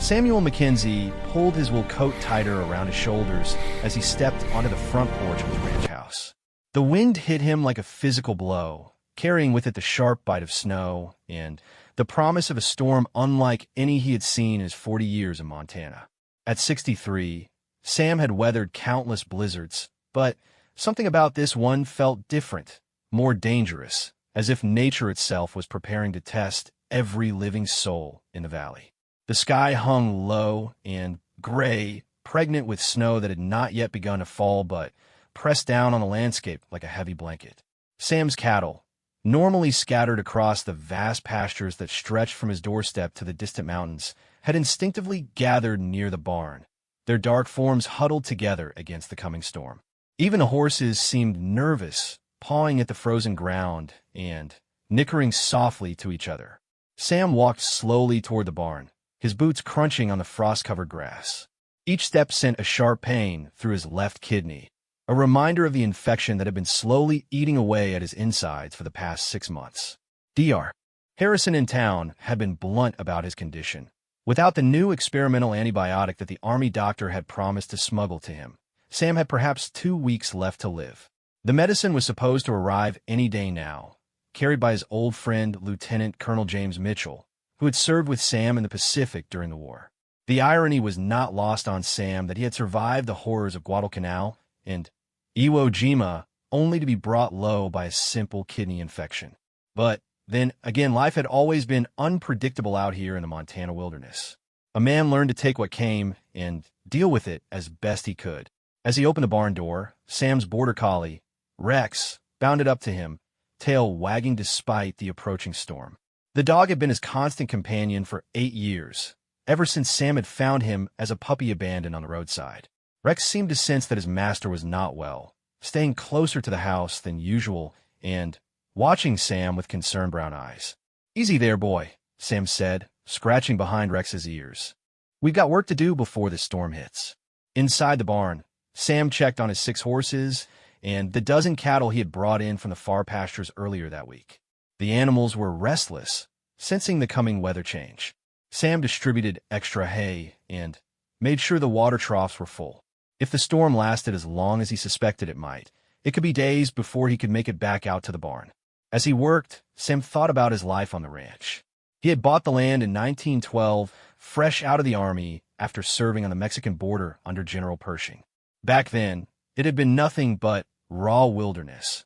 Samuel Mackenzie pulled his wool coat tighter around his shoulders as he stepped onto the front porch of his ranch house. The wind hit him like a physical blow, carrying with it the sharp bite of snow and the promise of a storm unlike any he had seen in his 40 years in Montana. At 63, Sam had weathered countless blizzards, but something about this one felt different, more dangerous, as if nature itself was preparing to test every living soul in the valley. The sky hung low and gray, pregnant with snow that had not yet begun to fall but pressed down on the landscape like a heavy blanket. Sam's cattle, normally scattered across the vast pastures that stretched from his doorstep to the distant mountains, had instinctively gathered near the barn, their dark forms huddled together against the coming storm. Even the horses seemed nervous, pawing at the frozen ground and nickering softly to each other. Sam walked slowly toward the barn, his boots crunching on the frost-covered grass. Each step sent a sharp pain through his left kidney, a reminder of the infection that had been slowly eating away at his insides for the past 6 months. Dr. Harrison in town had been blunt about his condition. Without the new experimental antibiotic that the Army doctor had promised to smuggle to him, Sam had perhaps 2 weeks left to live. The medicine was supposed to arrive any day now, carried by his old friend Lieutenant Colonel James Mitchell, who had served with Sam in the Pacific during the war. The irony was not lost on Sam that he had survived the horrors of Guadalcanal and Iwo Jima only to be brought low by a simple kidney infection. But then again, life had always been unpredictable out here in the Montana wilderness. A man learned to take what came and deal with it as best he could. As he opened the barn door, Sam's border collie, Rex, bounded up to him, tail wagging despite the approaching storm. The dog had been his constant companion for 8 years, ever since Sam had found him as a puppy abandoned on the roadside. Rex seemed to sense that his master was not well, staying closer to the house than usual and watching Sam with concerned brown eyes. "Easy there, boy," Sam said, scratching behind Rex's ears. "We've got work to do before the storm hits." Inside the barn, Sam checked on his 6 horses and the dozen cattle he had brought in from the far pastures earlier that week. The animals were restless, sensing the coming weather change. Sam distributed extra hay and made sure the water troughs were full. If the storm lasted as long as he suspected it might, it could be days before he could make it back out to the barn. As he worked, Sam thought about his life on the ranch. He had bought the land in 1912, fresh out of the Army after serving on the Mexican border under General Pershing. Back then, it had been nothing but raw wilderness,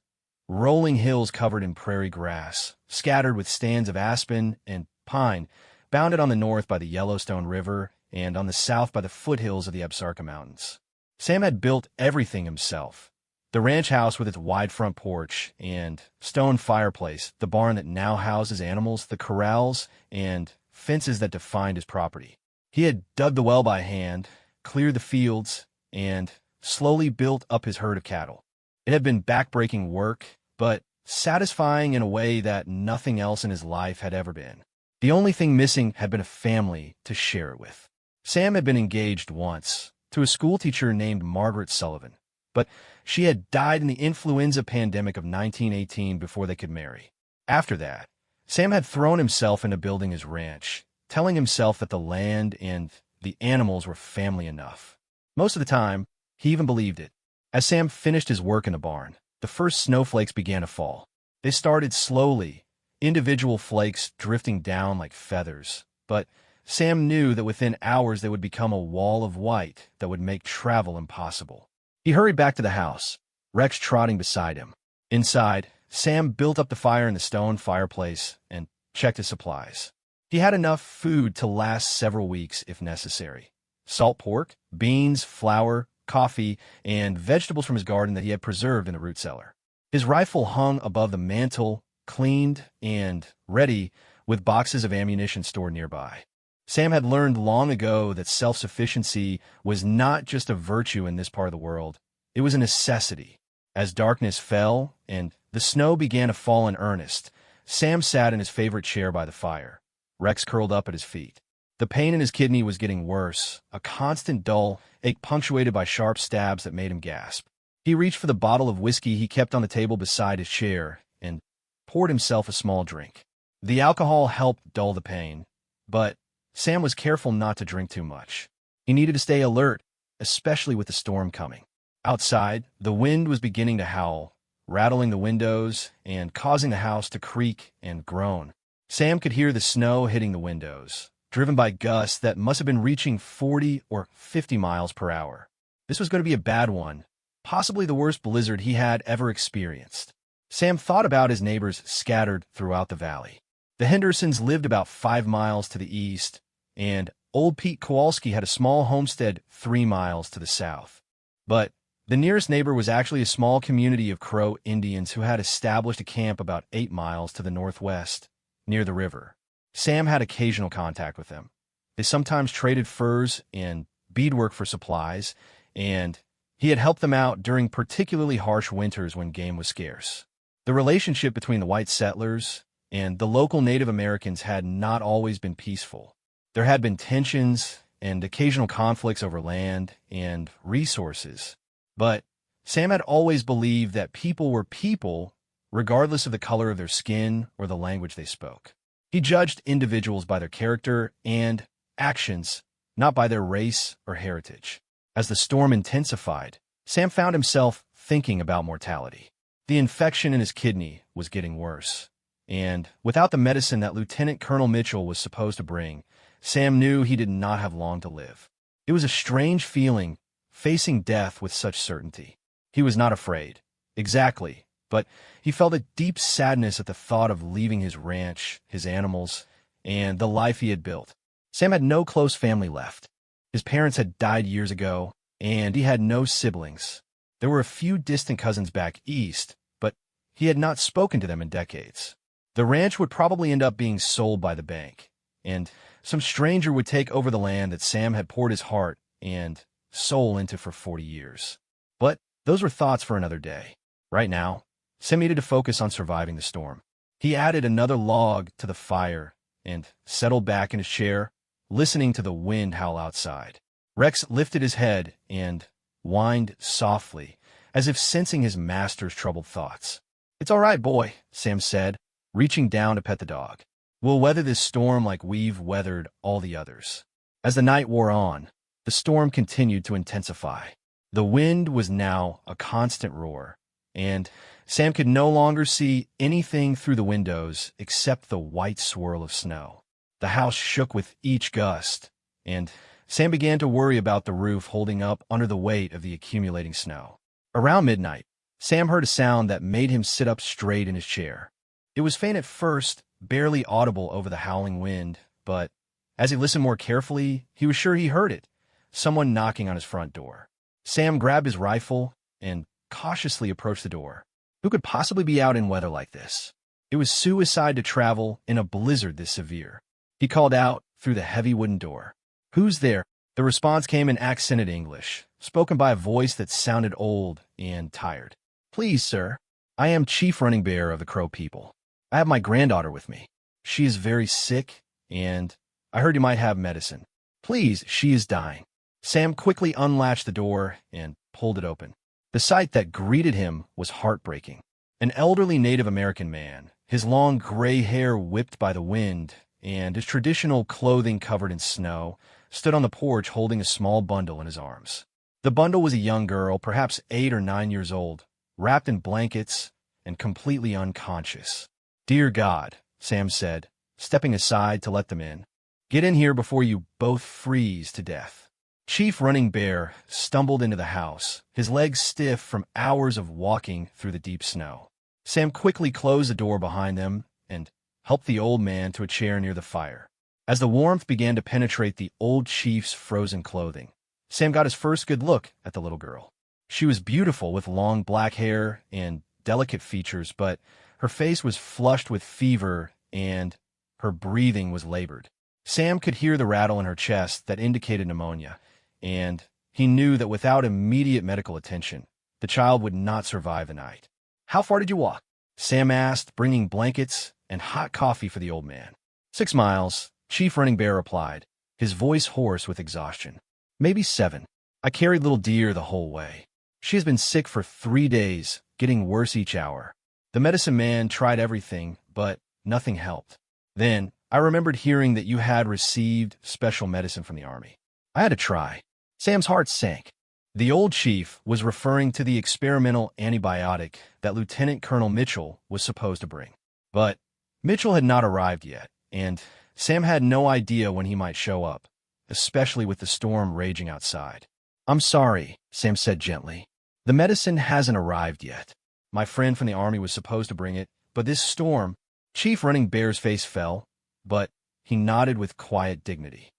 rolling hills covered in prairie grass, scattered with stands of aspen and pine, bounded on the north by the Yellowstone River and on the south by the foothills of the Absaroka Mountains. Sam had built everything himself. The ranch house with its wide front porch and stone fireplace, the barn that now houses animals, the corrals, and fences that defined his property. He had dug the well by hand, cleared the fields, and slowly built up his herd of cattle. It had been backbreaking work, but satisfying in a way that nothing else in his life had ever been. The only thing missing had been a family to share it with. Sam had been engaged once to a schoolteacher named Margaret Sullivan, but she had died in the influenza pandemic of 1918 before they could marry. After that, Sam had thrown himself into building his ranch, telling himself that the land and the animals were family enough. Most of the time, he even believed it. As Sam finished his work in the barn, the first snowflakes began to fall. They started slowly, individual flakes drifting down like feathers, but Sam knew that within hours they would become a wall of white that would make travel impossible. He hurried back to the house, Rex trotting beside him. Inside, Sam built up the fire in the stone fireplace and checked his supplies. He had enough food to last several weeks if necessary. Salt pork, beans, flour, coffee, and vegetables from his garden that he had preserved in the root cellar. His rifle hung above the mantel, cleaned and ready, with boxes of ammunition stored nearby. Sam had learned long ago that self-sufficiency was not just a virtue in this part of the world. It was a necessity. As darkness fell and the snow began to fall in earnest, Sam sat in his favorite chair by the fire, Rex curled up at his feet. The pain in his kidney was getting worse, a constant dull ache punctuated by sharp stabs that made him gasp. He reached for the bottle of whiskey he kept on the table beside his chair and poured himself a small drink. The alcohol helped dull the pain, but Sam was careful not to drink too much. He needed to stay alert, especially with the storm coming. Outside, the wind was beginning to howl, rattling the windows and causing the house to creak and groan. Sam could hear the snow hitting the windows, driven by gusts that must have been reaching 40 or 50 miles per hour. This was going to be a bad one, possibly the worst blizzard he had ever experienced. Sam thought about his neighbors scattered throughout the valley. The Hendersons lived about 5 miles to the east, and old Pete Kowalski had a small homestead 3 miles to the south. But the nearest neighbor was actually a small community of Crow Indians who had established a camp about 8 miles to the northwest, near the river. Sam had occasional contact with them. They sometimes traded furs and beadwork for supplies, and he had helped them out during particularly harsh winters when game was scarce. The relationship between the white settlers and the local Native Americans had not always been peaceful. There had been tensions and occasional conflicts over land and resources. But Sam had always believed that people were people, regardless of the color of their skin or the language they spoke. He judged individuals by their character and actions, not by their race or heritage. As the storm intensified, Sam found himself thinking about mortality. The infection in his kidney was getting worse, and without the medicine that Lieutenant Colonel Mitchell was supposed to bring, Sam knew he did not have long to live. It was a strange feeling, facing death with such certainty. He was not afraid, exactly, but he felt a deep sadness at the thought of leaving his ranch, his animals, and the life he had built. Sam had no close family left. His parents had died years ago, and he had no siblings. There were a few distant cousins back east, but he had not spoken to them in decades. The ranch would probably end up being sold by the bank, and some stranger would take over the land that Sam had poured his heart and soul into for 40 years. But those were thoughts for another day. Right now, Sam needed to focus on surviving the storm. He added another log to the fire and settled back in his chair, listening to the wind howl outside. Rex lifted his head and whined softly, as if sensing his master's troubled thoughts. "It's all right, boy," Sam said, reaching down to pet the dog. "We'll weather this storm like we've weathered all the others." As the night wore on, the storm continued to intensify. The wind was now a constant roar, and Sam could no longer see anything through the windows except the white swirl of snow. The house shook with each gust, and Sam began to worry about the roof holding up under the weight of the accumulating snow. Around midnight, Sam heard a sound that made him sit up straight in his chair. It was faint at first, barely audible over the howling wind, but as he listened more carefully, he was sure he heard it, someone knocking on his front door. Sam grabbed his rifle and cautiously approached the door. Who could possibly be out in weather like this? It was suicide to travel in a blizzard this severe. He called out through the heavy wooden door. "Who's there?" The response came in accented English, spoken by a voice that sounded old and tired. "Please, sir, I am Chief Running Bear of the Crow people. I have my granddaughter with me. She is very sick, and I heard you might have medicine. Please, she is dying." Sam quickly unlatched the door and pulled it open. The sight that greeted him was heartbreaking. An elderly Native American man, his long gray hair whipped by the wind and his traditional clothing covered in snow, stood on the porch holding a small bundle in his arms. The bundle was a young girl, perhaps 8 or 9 years old, wrapped in blankets and completely unconscious. "Dear God," Sam said, stepping aside to let them in. "Get in here before you both freeze to death." Chief Running Bear stumbled into the house, his legs stiff from hours of walking through the deep snow. Sam quickly closed the door behind them and helped the old man to a chair near the fire. As the warmth began to penetrate the old chief's frozen clothing, Sam got his first good look at the little girl. She was beautiful with long black hair and delicate features, but her face was flushed with fever and her breathing was labored. Sam could hear the rattle in her chest that indicated pneumonia, and he knew that without immediate medical attention, the child would not survive the night. "How far did you walk?" Sam asked, bringing blankets and hot coffee for the old man. 6 miles, Chief Running Bear replied, his voice hoarse with exhaustion. "Maybe 7. I carried little dear the whole way. She has been sick for 3 days, getting worse each hour. The medicine man tried everything, but nothing helped. Then, I remembered hearing that you had received special medicine from the army. I had to try. Sam's heart sank. The old chief was referring to the experimental antibiotic that Lieutenant Colonel Mitchell was supposed to bring. But Mitchell had not arrived yet, and Sam had no idea when he might show up, especially with the storm raging outside. I'm sorry, Sam said gently. The medicine hasn't arrived yet. My friend from the army was supposed to bring it, but this storm— Chief Running Bear's face fell, but he nodded with quiet dignity.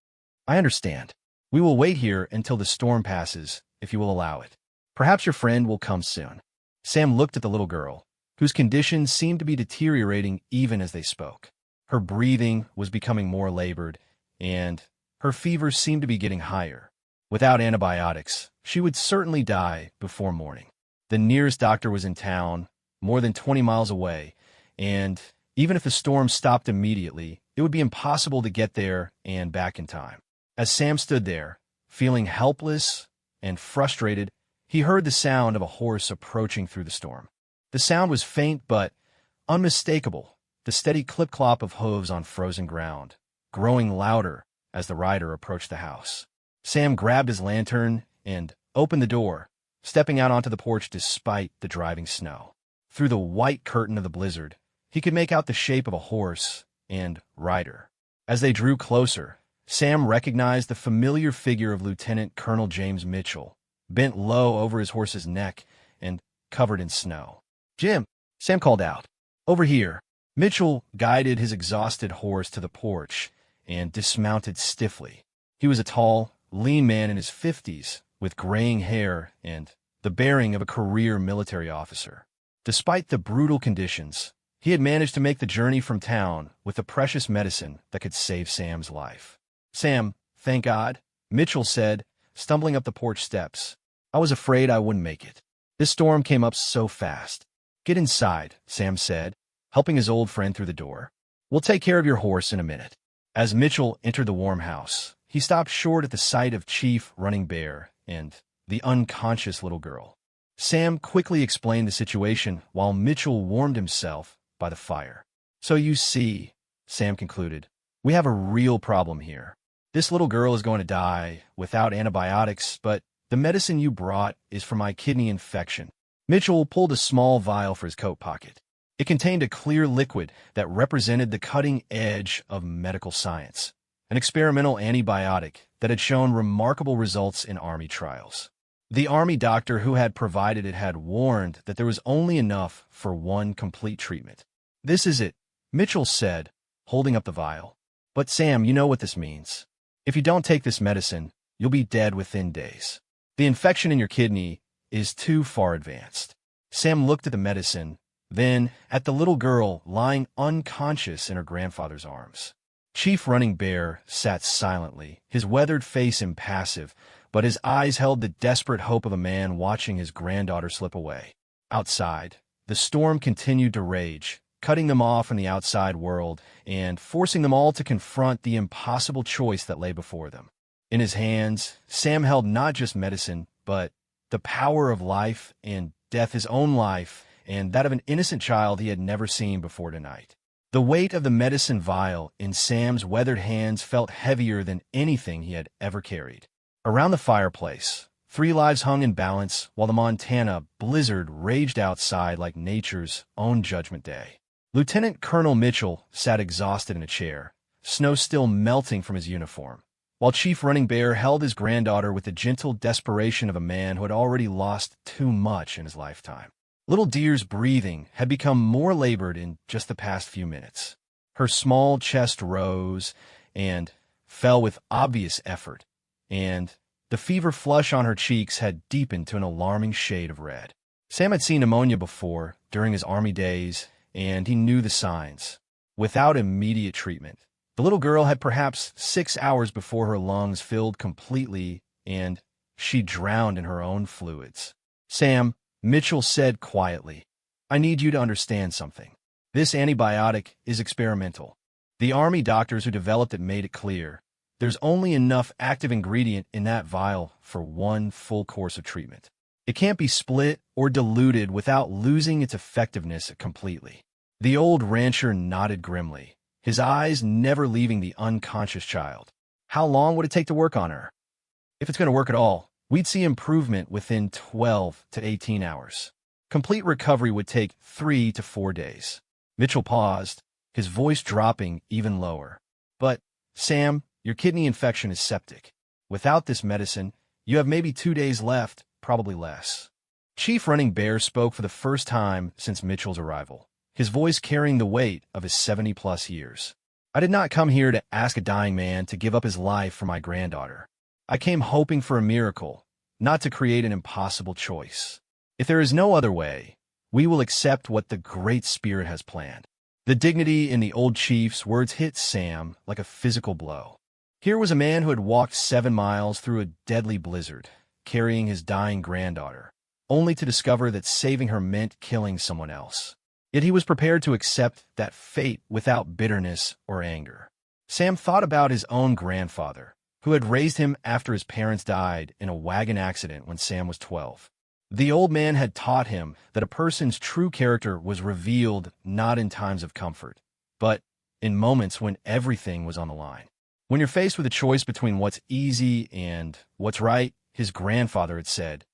I understand. We will wait here until the storm passes, if you will allow it. Perhaps your friend will come soon. Sam looked at the little girl, whose condition seemed to be deteriorating even as they spoke. Her breathing was becoming more labored, and her fever seemed to be getting higher. Without antibiotics, she would certainly die before morning. The nearest doctor was in town, more than 20 miles away, and even if the storm stopped immediately, it would be impossible to get there and back in time. As Sam stood there, feeling helpless and frustrated, he heard the sound of a horse approaching through the storm. The sound was faint but unmistakable, the steady clip-clop of hooves on frozen ground, growing louder as the rider approached the house. Sam grabbed his lantern and opened the door, stepping out onto the porch despite the driving snow. Through the white curtain of the blizzard, he could make out the shape of a horse and rider. As they drew closer, Sam recognized the familiar figure of Lieutenant Colonel James Mitchell, bent low over his horse's neck and covered in snow. "Jim," Sam called out. "Over here." Mitchell guided his exhausted horse to the porch and dismounted stiffly. He was a tall, lean man in his 50s, with graying hair and the bearing of a career military officer. Despite the brutal conditions, he had managed to make the journey from town with the precious medicine that could save Sam's life. "Sam, thank God," Mitchell said, stumbling up the porch steps. "I was afraid I wouldn't make it. This storm came up so fast." "Get inside," Sam said, helping his old friend through the door. "We'll take care of your horse in a minute." As Mitchell entered the warm house, he stopped short at the sight of Chief Running Bear and the unconscious little girl. Sam quickly explained the situation while Mitchell warmed himself by the fire. "So you see," Sam concluded, "we have a real problem here. This little girl is going to die without antibiotics, but the medicine you brought is for my kidney infection." Mitchell pulled a small vial from his coat pocket. It contained a clear liquid that represented the cutting edge of medical science, an experimental antibiotic that had shown remarkable results in Army trials. The Army doctor who had provided it had warned that there was only enough for one complete treatment. "This is it," Mitchell said, holding up the vial. "But Sam, you know what this means. If you don't take this medicine, you'll be dead within days. The infection in your kidney is too far advanced." Sam looked at the medicine, then at the little girl lying unconscious in her grandfather's arms. Chief Running Bear sat silently, his weathered face impassive, but his eyes held the desperate hope of a man watching his granddaughter slip away. Outside, the storm continued to rage, cutting them off from the outside world and forcing them all to confront the impossible choice that lay before them. In his hands, Sam held not just medicine, but the power of life and death, his own life, and that of an innocent child he had never seen before tonight. The weight of the medicine vial in Sam's weathered hands felt heavier than anything he had ever carried. Around the fireplace, 3 lives hung in balance while the Montana blizzard raged outside like nature's own judgment day. Lieutenant Colonel Mitchell sat exhausted in a chair, snow still melting from his uniform, while Chief Running Bear held his granddaughter with the gentle desperation of a man who had already lost too much in his lifetime. Little Deer's breathing had become more labored in just the past few minutes. Her small chest rose and fell with obvious effort, and the fever flush on her cheeks had deepened to an alarming shade of red. Sam had seen pneumonia before, during his Army days, and he knew the signs. Without immediate treatment, the little girl had perhaps 6 hours before her lungs filled completely and she drowned in her own fluids. "Sam," Mitchell said quietly, "I need you to understand something. This antibiotic is experimental. The Army doctors who developed it made it clear there's only enough active ingredient in that vial for one full course of treatment. It can't be split or diluted without losing its effectiveness completely." The old rancher nodded grimly, his eyes never leaving the unconscious child. How long would it take to work on her? If it's going to work at all, we'd see improvement within 12 to 18 hours. Complete recovery would take 3 to 4 days. Mitchell paused, his voice dropping even lower. But, Sam, your kidney infection is septic. Without this medicine, you have maybe 2 days left, probably less. Chief Running Bear spoke for the first time since Mitchell's arrival, his voice carrying the weight of his 70-plus years. I did not come here to ask a dying man to give up his life for my granddaughter. I came hoping for a miracle, not to create an impossible choice. If there is no other way, we will accept what the Great Spirit has planned. The dignity in the old chief's words hit Sam like a physical blow. Here was a man who had walked 7 miles through a deadly blizzard, carrying his dying granddaughter, only to discover that saving her meant killing someone else. Yet he was prepared to accept that fate without bitterness or anger. Sam thought about his own grandfather, who had raised him after his parents died in a wagon accident when Sam was 12. The old man had taught him that a person's true character was revealed not in times of comfort, but in moments when everything was on the line. When you're faced with a choice between what's easy and what's right, his grandfather had said,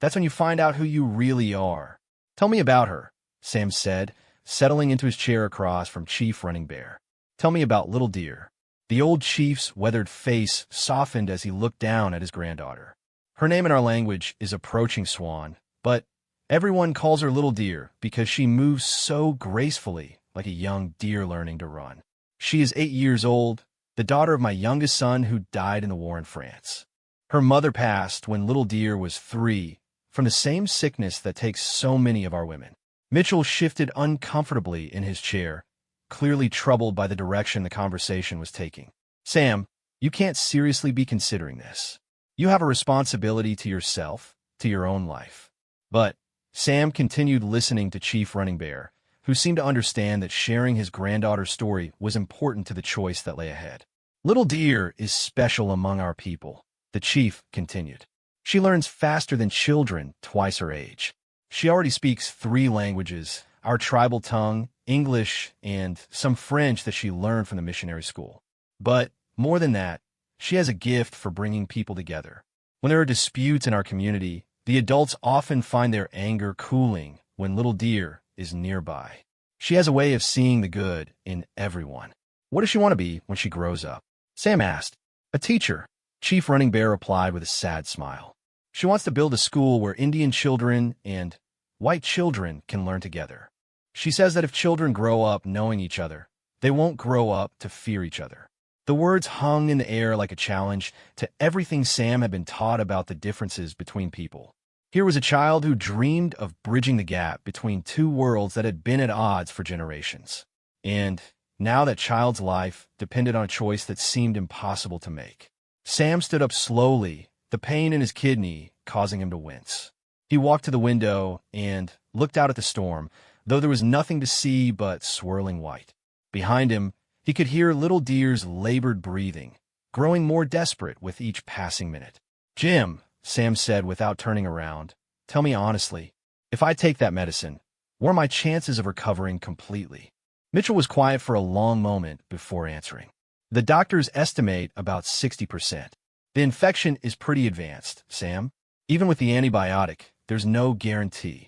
that's when you find out who you really are. Tell me about her, Sam said, settling into his chair across from Chief Running Bear. Tell me about Little Deer. The old chief's weathered face softened as he looked down at his granddaughter. Her name in our language is Approaching Swan, but everyone calls her Little Deer because she moves so gracefully, like a young deer learning to run. She is 8 years old, the daughter of my youngest son who died in the war in France. Her mother passed when Little Deer was 3, from the same sickness that takes so many of our women. Mitchell shifted uncomfortably in his chair, clearly troubled by the direction the conversation was taking. Sam, you can't seriously be considering this. You have a responsibility to yourself, to your own life. But Sam continued listening to Chief Running Bear, who seemed to understand that sharing his granddaughter's story was important to the choice that lay ahead. Little Deer is special among our people, the chief continued. She learns faster than children twice her age. She already speaks 3 languages, our tribal tongue, English, and some French that she learned from the missionary school. But more than that, she has a gift for bringing people together. When there are disputes in our community, the adults often find their anger cooling when Little Deer is nearby. She has a way of seeing the good in everyone. What does she want to be when she grows up? Sam asked. A teacher, Chief Running Bear replied with a sad smile. She wants to build a school where Indian children and white children can learn together. She says that if children grow up knowing each other, they won't grow up to fear each other. The words hung in the air like a challenge to everything Sam had been taught about the differences between people. Here was a child who dreamed of bridging the gap between 2 worlds that had been at odds for generations. And now that child's life depended on a choice that seemed impossible to make. Sam stood up slowly, the pain in his kidney causing him to wince. He walked to the window and looked out at the storm, though there was nothing to see but swirling white. Behind him, he could hear Little Deer's labored breathing, growing more desperate with each passing minute. Jim, Sam said without turning around, tell me honestly, if I take that medicine, what are my chances of recovering completely? Mitchell was quiet for a long moment before answering. The doctors estimate about 60%. The infection is pretty advanced, Sam. Even with the antibiotic, there's no guarantee.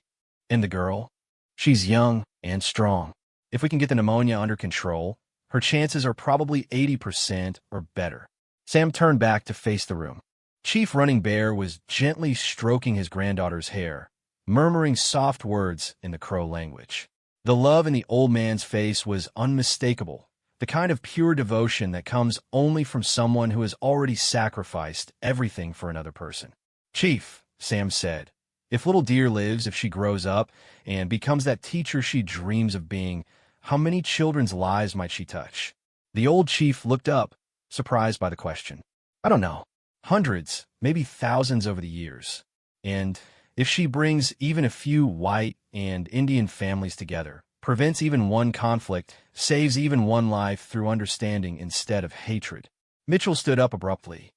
And the girl? She's young and strong. If we can get the pneumonia under control, her chances are probably 80% or better. Sam turned back to face the room. Chief Running Bear was gently stroking his granddaughter's hair, murmuring soft words in the Crow language. The love in the old man's face was unmistakable, the kind of pure devotion that comes only from someone who has already sacrificed everything for another person. Chief, Sam said, if Little Deer lives, if she grows up and becomes that teacher she dreams of being, how many children's lives might she touch? The old chief looked up, surprised by the question. I don't know. Hundreds, maybe thousands over the years. And if she brings even a few white and Indian families together, prevents even one conflict, saves even one life through understanding instead of hatred. Mitchell stood up abruptly.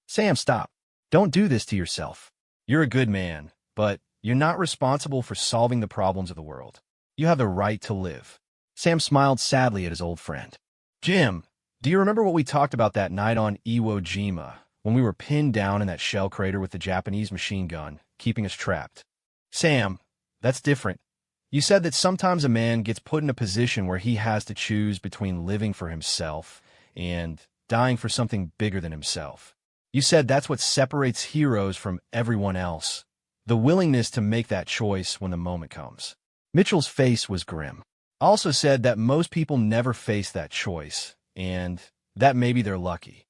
Sam, stop. Don't do this to yourself. You're a good man, but you're not responsible for solving the problems of the world. You have the right to live. Sam smiled sadly at his old friend. Jim, do you remember what we talked about that night on Iwo Jima, when we were pinned down in that shell crater with the Japanese machine gun, keeping us trapped? Sam, that's different. You said that sometimes a man gets put in a position where he has to choose between living for himself and dying for something bigger than himself. You said that's what separates heroes from everyone else, the willingness to make that choice when the moment comes. Mitchell's face was grim. I also said that most people never face that choice, and that maybe they're lucky.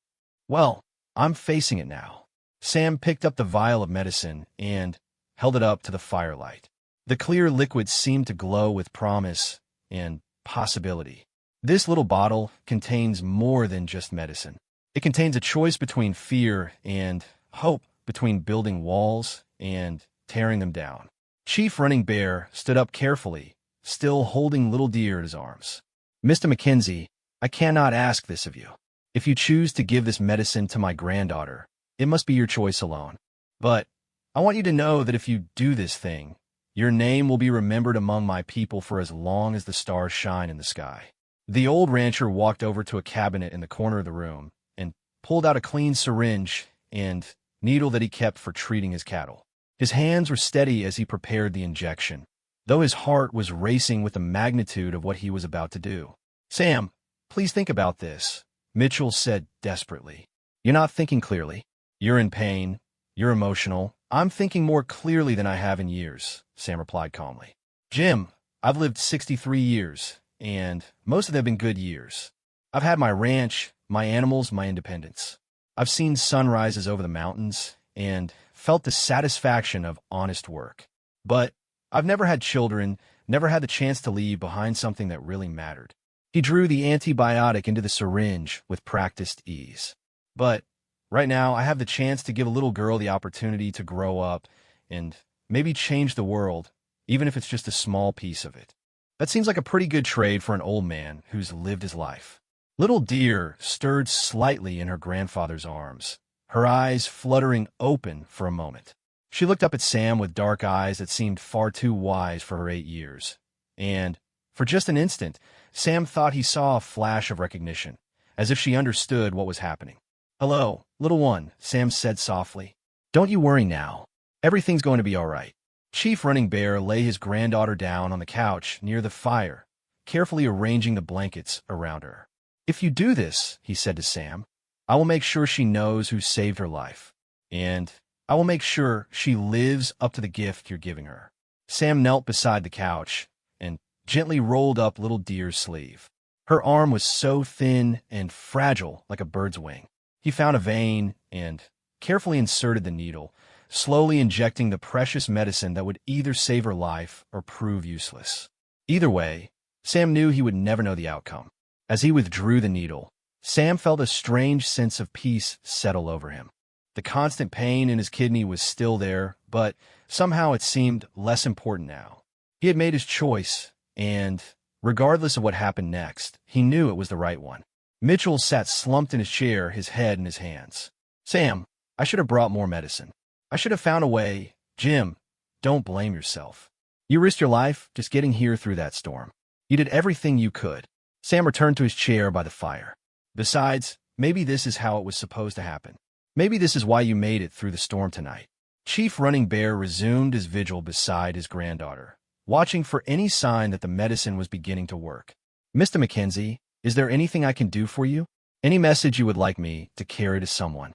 Well, I'm facing it now. Sam picked up the vial of medicine and held it up to the firelight. The clear liquid seemed to glow with promise and possibility. This little bottle contains more than just medicine. It contains a choice between fear and hope, between building walls and tearing them down. Chief Running Bear stood up carefully, still holding Little Deer in his arms. Mr. Mackenzie, I cannot ask this of you. If you choose to give this medicine to my granddaughter, it must be your choice alone. But I want you to know that if you do this thing, your name will be remembered among my people for as long as the stars shine in the sky. The old rancher walked over to a cabinet in the corner of the room and pulled out a clean syringe and needle that he kept for treating his cattle. His hands were steady as he prepared the injection, though his heart was racing with the magnitude of what he was about to do. Sam, please think about this, Mitchell said desperately. You're not thinking clearly. You're in pain. You're emotional. I'm thinking more clearly than I have in years, Sam replied calmly. Jim, I've lived 63 years, and most of them have been good years. I've had my ranch, my animals, my independence. I've seen sunrises over the mountains and felt the satisfaction of honest work. But I've never had children, never had the chance to leave behind something that really mattered. He drew the antibiotic into the syringe with practiced ease. But right now, I have the chance to give a little girl the opportunity to grow up and maybe change the world, even if it's just a small piece of it. That seems like a pretty good trade for an old man who's lived his life. Little Deer stirred slightly in her grandfather's arms, her eyes fluttering open for a moment. She looked up at Sam with dark eyes that seemed far too wise for her 8 years. And, for just an instant, Sam thought he saw a flash of recognition, as if she understood what was happening. Hello, little one, Sam said softly. Don't you worry now. Everything's going to be all right. Chief Running Bear lay his granddaughter down on the couch near the fire, carefully arranging the blankets around her. If you do this, he said to Sam, I will make sure she knows who saved her life. And I will make sure she lives up to the gift you're giving her. Sam knelt beside the couch and gently rolled up Little Deer's sleeve. Her arm was so thin and fragile like a bird's wing. He found a vein and carefully inserted the needle, slowly injecting the precious medicine that would either save her life or prove useless. Either way, Sam knew he would never know the outcome. As he withdrew the needle, Sam felt a strange sense of peace settle over him. The constant pain in his kidney was still there, but somehow it seemed less important now. He had made his choice, and regardless of what happened next, he knew it was the right one. Mitchell sat slumped in his chair, his head in his hands. Sam, I should have brought more medicine. I should have found a way. Jim, don't blame yourself. You risked your life just getting here through that storm. You did everything you could. Sam returned to his chair by the fire. Besides, maybe this is how it was supposed to happen. Maybe this is why you made it through the storm tonight. Chief Running Bear resumed his vigil beside his granddaughter, watching for any sign that the medicine was beginning to work. Mr. Mackenzie, is there anything I can do for you? Any message you would like me to carry to someone?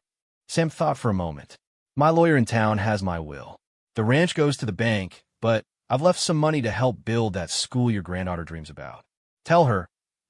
Sam thought for a moment. My lawyer in town has my will. The ranch goes to the bank, but I've left some money to help build that school your granddaughter dreams about. Tell her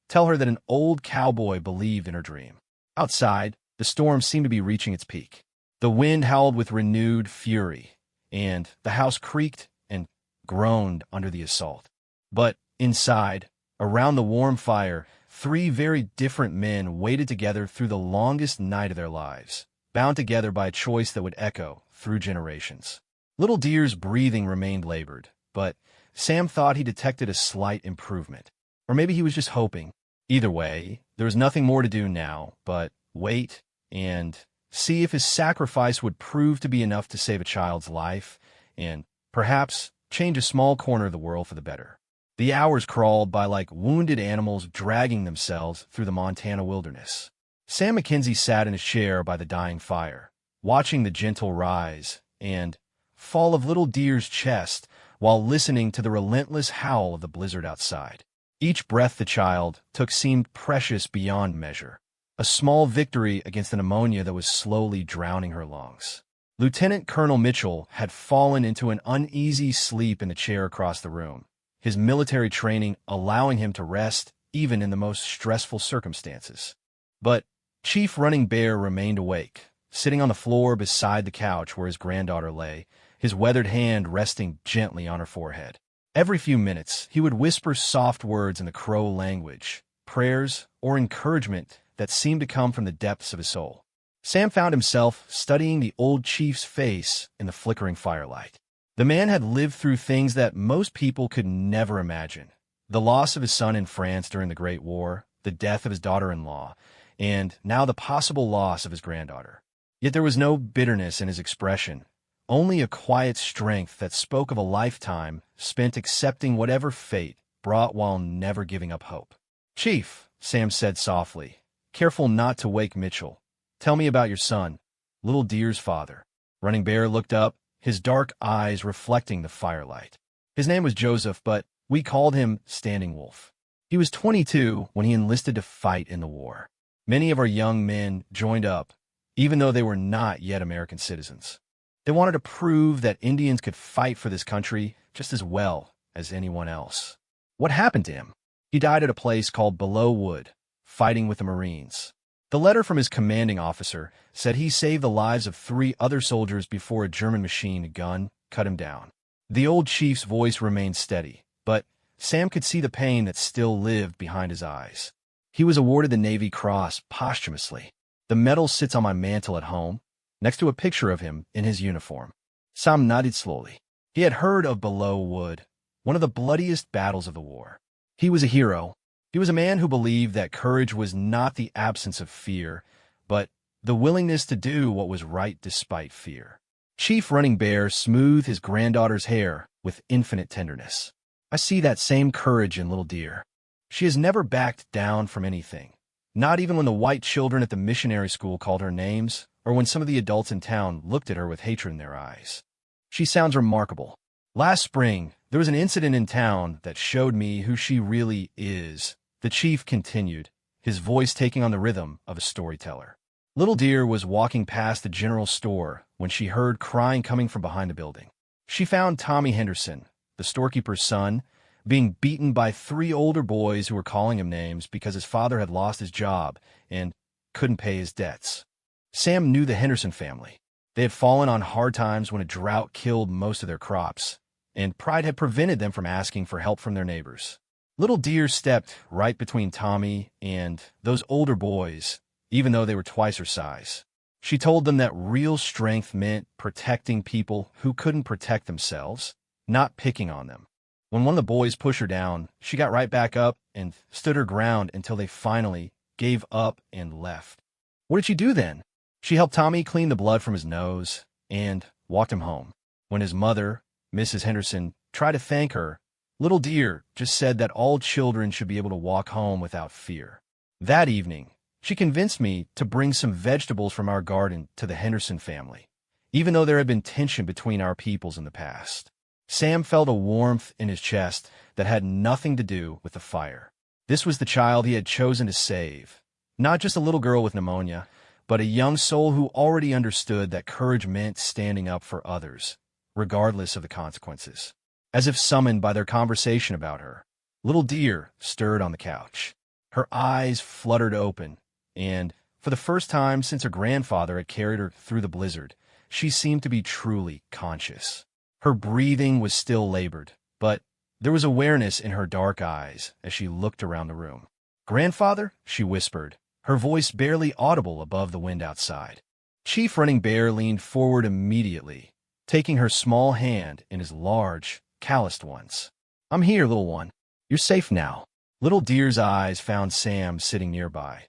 that an old cowboy believed in her dream. Outside, the storm seemed to be reaching its peak. The wind howled with renewed fury, and the house creaked and groaned under the assault. But inside, around the warm fire, 3 very different men waited together through the longest night of their lives, bound together by a choice that would echo through generations. Little Deer's breathing remained labored, but Sam thought he detected a slight improvement. Or maybe he was just hoping. Either way, there was nothing more to do now but wait and see if his sacrifice would prove to be enough to save a child's life and perhaps change a small corner of the world for the better. The hours crawled by like wounded animals dragging themselves through the Montana wilderness. Sam McKenzie sat in his chair by the dying fire, watching the gentle rise and fall of Little Deer's chest while listening to the relentless howl of the blizzard outside. Each breath the child took seemed precious beyond measure, a small victory against the pneumonia that was slowly drowning her lungs. Lieutenant Colonel Mitchell had fallen into an uneasy sleep in the chair across the room, his military training allowing him to rest even in the most stressful circumstances. But Chief Running Bear remained awake, sitting on the floor beside the couch where his granddaughter lay, his weathered hand resting gently on her forehead. Every few minutes, he would whisper soft words in the Crow language, prayers or encouragement that seemed to come from the depths of his soul. Sam found himself studying the old chief's face in the flickering firelight. The man had lived through things that most people could never imagine. The loss of his son in France during the Great War, the death of his daughter-in-law, and now the possible loss of his granddaughter. Yet there was no bitterness in his expression, only a quiet strength that spoke of a lifetime spent accepting whatever fate brought while never giving up hope. "Chief," Sam said softly, careful not to wake Mitchell, "tell me about your son, Little Deer's father." Running Bear looked up, his dark eyes reflecting the firelight. His name was Joseph, but we called him Standing Wolf. He was 22 when he enlisted to fight in the war. Many of our young men joined up, even though they were not yet American citizens. They wanted to prove that Indians could fight for this country just as well as anyone else. What happened to him? He died at a place called Below Wood, fighting with the Marines. The letter from his commanding officer said he saved the lives of 3 other soldiers before a German machine gun cut him down. The old chief's voice remained steady, but Sam could see the pain that still lived behind his eyes. He was awarded the Navy Cross posthumously. The medal sits on my mantle at home, next to a picture of him in his uniform. Sam nodded slowly. He had heard of Below Wood, one of the bloodiest battles of the war. He was a hero. He was a man who believed that courage was not the absence of fear, but the willingness to do what was right despite fear. Chief Running Bear smoothed his granddaughter's hair with infinite tenderness. "I see that same courage in Little Deer. She has never backed down from anything, not even when the white children at the missionary school called her names, or when some of the adults in town looked at her with hatred in their eyes. She sounds remarkable. Last spring, there was an incident in town that showed me who she really is," the chief continued, his voice taking on the rhythm of a storyteller. Little Deer was walking past the general store when she heard crying coming from behind the building. She found Tommy Henderson, the storekeeper's son, being beaten by 3 older boys who were calling him names because his father had lost his job and couldn't pay his debts. Sam knew the Henderson family. They had fallen on hard times when a drought killed most of their crops, and pride had prevented them from asking for help from their neighbors. Little Deer stepped right between Tommy and those older boys, even though they were twice her size. She told them that real strength meant protecting people who couldn't protect themselves, not picking on them. When one of the boys pushed her down, she got right back up and stood her ground until they finally gave up and left. What did she do then? She helped Tommy clean the blood from his nose and walked him home. When his mother, Mrs. Henderson, tried to thank her, Little Deer just said that all children should be able to walk home without fear. That evening, she convinced me to bring some vegetables from our garden to the Henderson family, even though there had been tension between our peoples in the past. Sam felt a warmth in his chest that had nothing to do with the fire. This was the child he had chosen to save, not just a little girl with pneumonia, but a young soul who already understood that courage meant standing up for others, regardless of the consequences. As if summoned by their conversation about her, Little Deer stirred on the couch. Her eyes fluttered open, and, for the first time since her grandfather had carried her through the blizzard, she seemed to be truly conscious. Her breathing was still labored, but there was awareness in her dark eyes as she looked around the room. "Grandfather?" she whispered, her voice barely audible above the wind outside. Chief Running Bear leaned forward immediately, taking her small hand in his large, calloused ones. "I'm here, little one. You're safe now." Little Deer's eyes found Sam sitting nearby,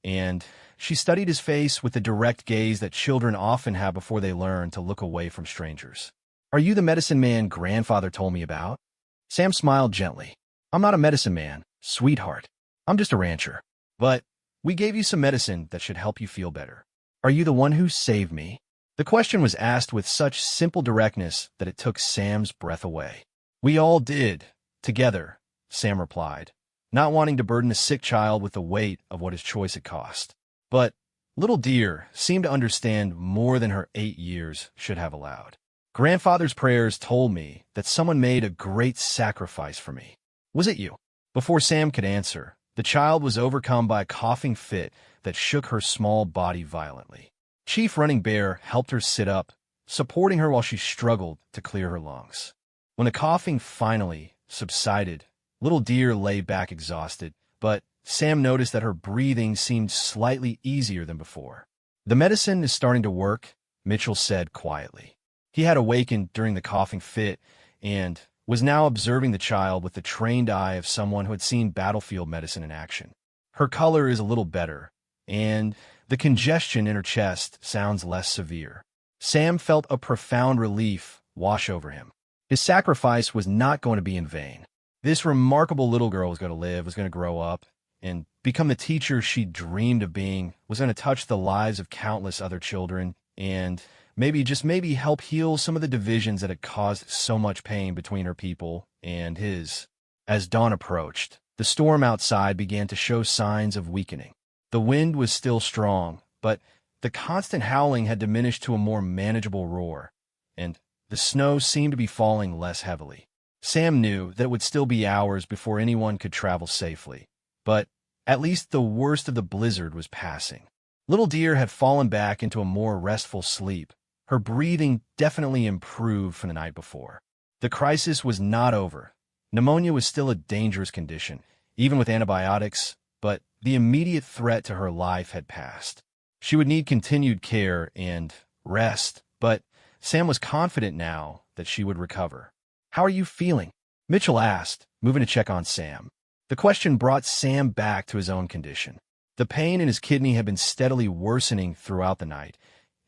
and she studied his face with the direct gaze that children often have before they learn to look away from strangers. "Are you the medicine man Grandfather told me about?" Sam smiled gently. I'm not a medicine man, sweetheart. I'm just a rancher. But we gave you some medicine that should help you feel better. Are you the one who saved me? The question was asked with such simple directness that it took Sam's breath away. We all did, together, Sam replied, not wanting to burden a sick child with the weight of what his choice had cost. But little dear seemed to understand more than her 8 years should have allowed. Grandfather's prayers told me that someone made a great sacrifice for me. Was it you? Before Sam could answer, the child was overcome by a coughing fit that shook her small body violently. Chief Running Bear helped her sit up, supporting her while she struggled to clear her lungs. When the coughing finally subsided, little dear lay back exhausted, but Sam noticed that her breathing seemed slightly easier than before. The medicine is starting to work, Mitchell said quietly. He had awakened during the coughing fit and was now observing the child with the trained eye of someone who had seen battlefield medicine in action. Her color is a little better, and the congestion in her chest sounds less severe. Sam felt a profound relief wash over him. His sacrifice was not going to be in vain. This remarkable little girl was going to live, was going to grow up, and become the teacher she dreamed of being, was going to touch the lives of countless other children, and maybe, just maybe, help heal some of the divisions that had caused so much pain between her people and his. As dawn approached, the storm outside began to show signs of weakening. The wind was still strong, but the constant howling had diminished to a more manageable roar, and the snow seemed to be falling less heavily. Sam knew that it would still be hours before anyone could travel safely, but at least the worst of the blizzard was passing. Little dear had fallen back into a more restful sleep. Her breathing definitely improved from the night before. The crisis was not over. Pneumonia was still a dangerous condition, even with antibiotics, but the immediate threat to her life had passed. She would need continued care and rest, but Sam was confident now that she would recover. How are you feeling? Mitchell asked, moving to check on Sam. The question brought Sam back to his own condition. The pain in his kidney had been steadily worsening throughout the night,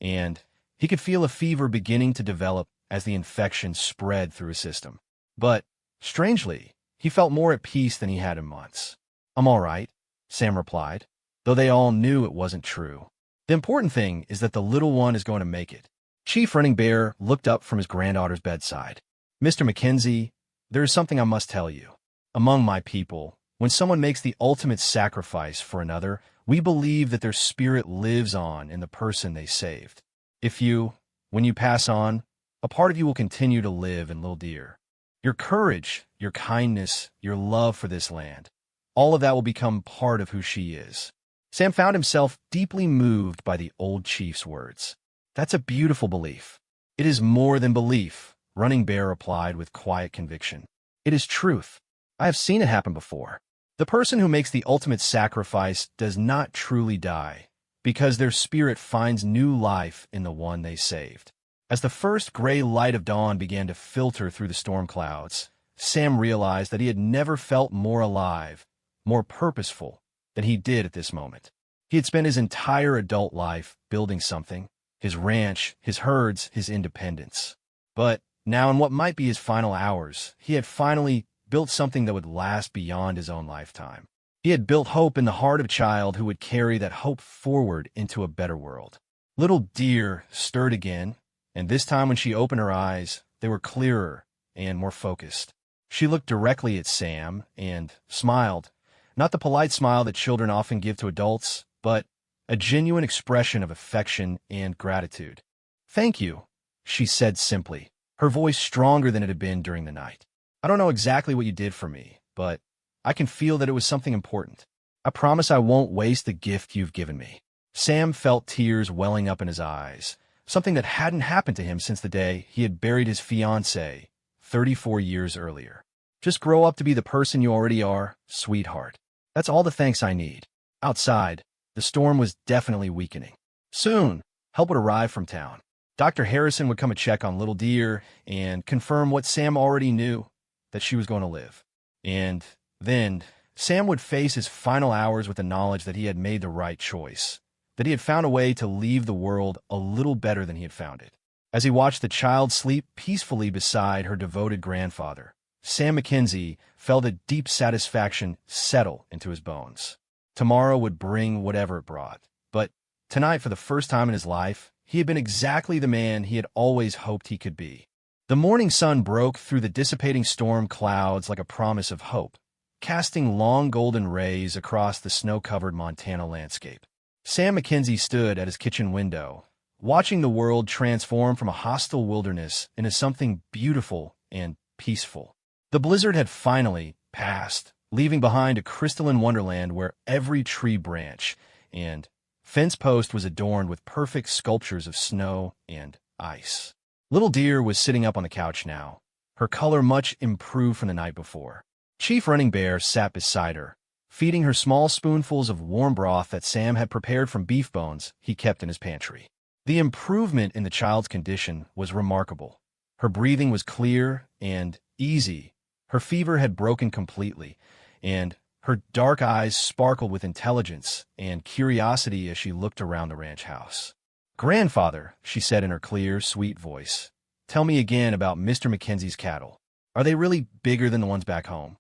and he could feel a fever beginning to develop as the infection spread through his system. But, strangely, he felt more at peace than he had in months. I'm all right, Sam replied, though they all knew it wasn't true. The important thing is that the little one is going to make it. Chief Running Bear looked up from his granddaughter's bedside. Mr. Mackenzie, there is something I must tell you. Among my people, when someone makes the ultimate sacrifice for another, we believe that their spirit lives on in the person they saved. If you, when you pass on, a part of you will continue to live in little dear. Your courage, your kindness, your love for this land, all of that will become part of who she is. Sam found himself deeply moved by the old chief's words. That's a beautiful belief. It is more than belief, Running Bear replied with quiet conviction. It is truth. I have seen it happen before. The person who makes the ultimate sacrifice does not truly die, because their spirit finds new life in the one they saved. As the first gray light of dawn began to filter through the storm clouds, Sam realized that he had never felt more alive, more purposeful than he did at this moment. He had spent his entire adult life building something, his ranch, his herds, his independence. But now, in what might be his final hours, he had finally built something that would last beyond his own lifetime. He had built hope in the heart of a child who would carry that hope forward into a better world. Little dear stirred again, and this time when she opened her eyes, they were clearer and more focused. She looked directly at Sam and smiled, not the polite smile that children often give to adults, but a genuine expression of affection and gratitude. Thank you, she said simply, her voice stronger than it had been during the night. I don't know exactly what you did for me, but I can feel that it was something important. I promise I won't waste the gift you've given me. Sam felt tears welling up in his eyes, something that hadn't happened to him since the day he had buried his fiancée 34 years earlier. Just grow up to be the person you already are, sweetheart. That's all the thanks I need. Outside, the storm was definitely weakening. Soon, help would arrive from town. Dr. Harrison would come and check on little dear and confirm what Sam already knew, that she was going to live. And then Sam would face his final hours with the knowledge that he had made the right choice, that he had found a way to leave the world a little better than he had found it. As he watched the child sleep peacefully beside her devoted grandfather, Sam Mackenzie felt a deep satisfaction settle into his bones. Tomorrow would bring whatever it brought. But tonight, for the first time in his life, he had been exactly the man he had always hoped he could be. The morning sun broke through the dissipating storm clouds like a promise of hope, casting long golden rays across the snow-covered Montana landscape. Sam Mackenzie stood at his kitchen window, watching the world transform from a hostile wilderness into something beautiful and peaceful. The blizzard had finally passed, leaving behind a crystalline wonderland where every tree branch and fence post was adorned with perfect sculptures of snow and ice. Little Deer was sitting up on the couch now, her color much improved from the night before. Chief Running Bear sat beside her, feeding her small spoonfuls of warm broth that Sam had prepared from beef bones he kept in his pantry. The improvement in the child's condition was remarkable. Her breathing was clear and easy. Her fever had broken completely, and her dark eyes sparkled with intelligence and curiosity as she looked around the ranch house. "Grandfather," she said in her clear, sweet voice, "tell me again about Mr. Mackenzie's cattle. Are they really bigger than the ones back home?"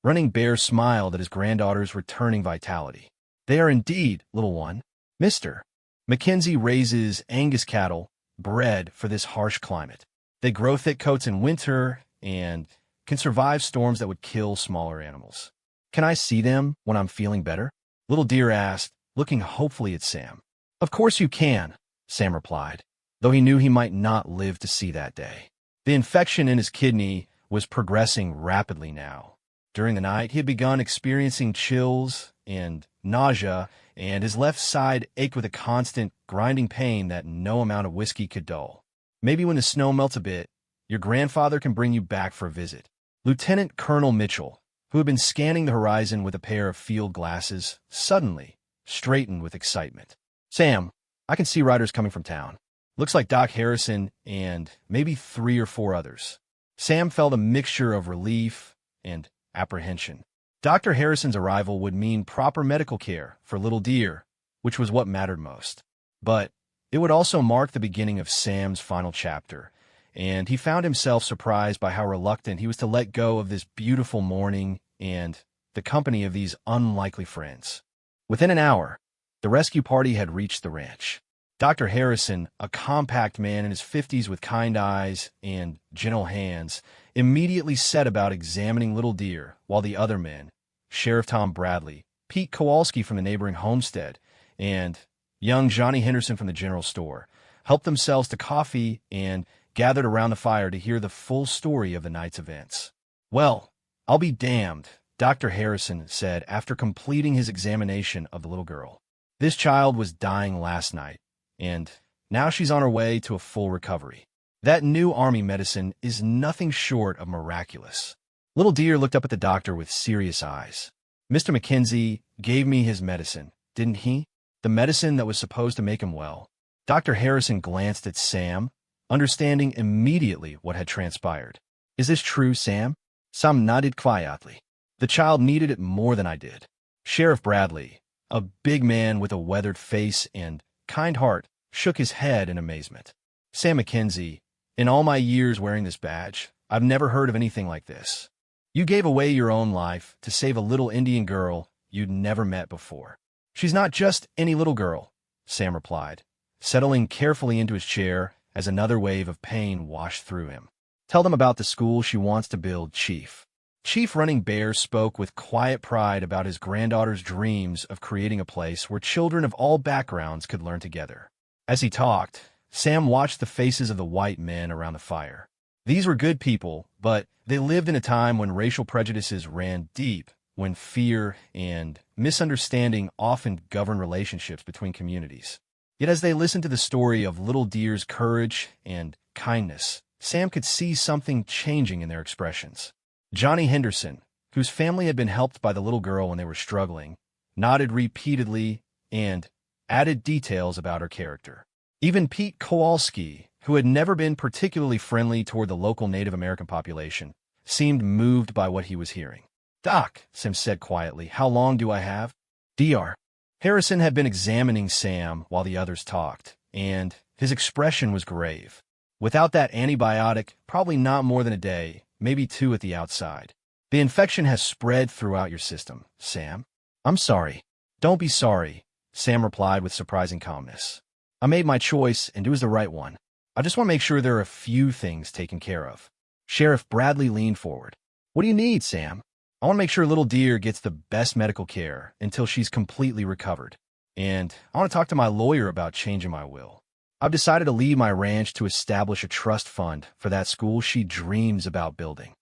Running Bear smiled at his granddaughter's returning vitality. "They are indeed, little one. Mr. Mackenzie raises Angus cattle, bred for this harsh climate. They grow thick coats in winter and can survive storms that would kill smaller animals. Can I see them when I'm feeling better?" Little Deer asked, looking hopefully at Sam. "Of course you can," Sam replied, though he knew he might not live to see that day. The infection in his kidney was progressing rapidly now. During the night, he had begun experiencing chills and nausea, and his left side ached with a constant, grinding pain that no amount of whiskey could dull. "Maybe when the snow melts a bit, your grandfather can bring you back for a visit." Lieutenant Colonel Mitchell, who had been scanning the horizon with a pair of field glasses, suddenly straightened with excitement. "Sam, I can see riders coming from town. Looks like Doc Harrison and maybe 3 or 4 others." Sam felt a mixture of relief and apprehension. Dr. Harrison's arrival would mean proper medical care for Little Deer, which was what mattered most. But it would also mark the beginning of Sam's final chapter, and he found himself surprised by how reluctant he was to let go of this beautiful morning and the company of these unlikely friends. Within an hour, the rescue party had reached the ranch. Dr. Harrison, a compact man in his 50s with kind eyes and gentle hands, immediately set about examining Little Deer, while the other men, Sheriff Tom Bradley, Pete Kowalski from the neighboring homestead, and young Johnny Henderson from the general store, helped themselves to coffee and gathered around the fire to hear the full story of the night's events. "Well, I'll be damned," Dr. Harrison said after completing his examination of the little girl. "This child was dying last night, and now she's on her way to a full recovery. That new army medicine is nothing short of miraculous." Little Deer looked up at the doctor with serious eyes. "Mr. Mackenzie gave me his medicine, didn't he? The medicine that was supposed to make him well." Dr. Harrison glanced at Sam, understanding immediately what had transpired. "Is this true, Sam?" Sam nodded quietly. "The child needed it more than I did." Sheriff Bradley, a big man with a weathered face and kind heart, shook his head in amazement. "Sam Mackenzie, in all my years wearing this badge, I've never heard of anything like this. You gave away your own life to save a little Indian girl you'd never met before." "She's not just any little girl," Sam replied, settling carefully into his chair as another wave of pain washed through him. "Tell them about the school she wants to build, Chief." Chief Running Bear spoke with quiet pride about his granddaughter's dreams of creating a place where children of all backgrounds could learn together. As he talked, Sam watched the faces of the white men around the fire. These were good people, but they lived in a time when racial prejudices ran deep, when fear and misunderstanding often governed relationships between communities. Yet as they listened to the story of Little Deer's courage and kindness, Sam could see something changing in their expressions. Johnny Henderson, whose family had been helped by the little girl when they were struggling, nodded repeatedly and added details about her character. Even Pete Kowalski, who had never been particularly friendly toward the local Native American population, seemed moved by what he was hearing. "Doc," Sam said quietly, "how long do I have?" "Dr." Harrison had been examining Sam while the others talked, and his expression was grave. "Without that antibiotic, probably not more than a day, maybe 2 at the outside. The infection has spread throughout your system, Sam. I'm sorry. Don't be sorry, Sam replied with surprising calmness. I made my choice, and it was the right one. I just want to make sure there are a few things taken care of. Sheriff Bradley leaned forward. What do you need, Sam? I want to make sure little dear gets the best medical care until she's completely recovered. And I want to talk to my lawyer about changing my will. I've decided to leave my ranch to establish a trust fund for that school she dreams about building.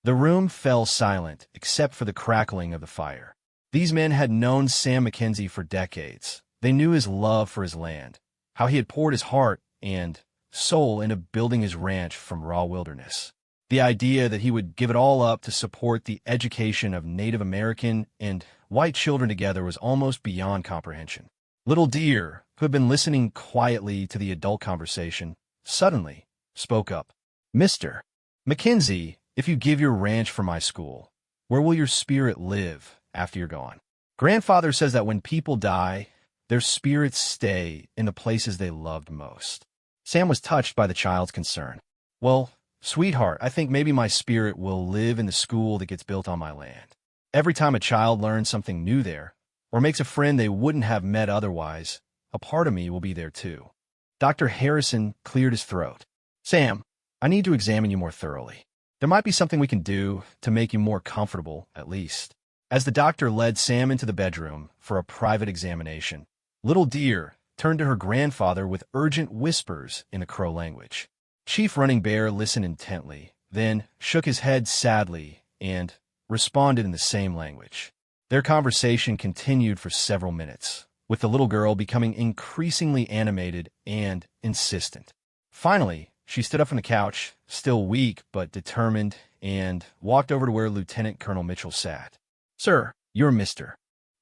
The room fell silent except for the crackling of the fire. These men had known Sam Mackenzie for decades. They knew his love for his land, how he had poured his heart and soul into building his ranch from raw wilderness. The idea that he would give it all up to support the education of Native American and white children together was almost beyond comprehension. Little dear, who had been listening quietly to the adult conversation, suddenly spoke up. Mr. Mackenzie, if you give your ranch for my school, where will your spirit live after you're gone? Grandfather says that when people die, their spirits stay in the places they loved most. Sam was touched by the child's concern. Well, sweetheart, I think maybe my spirit will live in the school that gets built on my land. Every time a child learns something new there, or makes a friend they wouldn't have met otherwise, a part of me will be there too. Dr. Harrison cleared his throat. Sam, I need to examine you more thoroughly. There might be something we can do to make you more comfortable, at least. As the doctor led Sam into the bedroom for a private examination, little dear turned to her grandfather with urgent whispers in the Crow language. Chief Running Bear listened intently, then shook his head sadly and responded in the same language. Their conversation continued for several minutes, with the little girl becoming increasingly animated and insistent. Finally, she stood up from the couch, still weak but determined, and walked over to where Lieutenant Colonel Mitchell sat. Sir, you're Mr.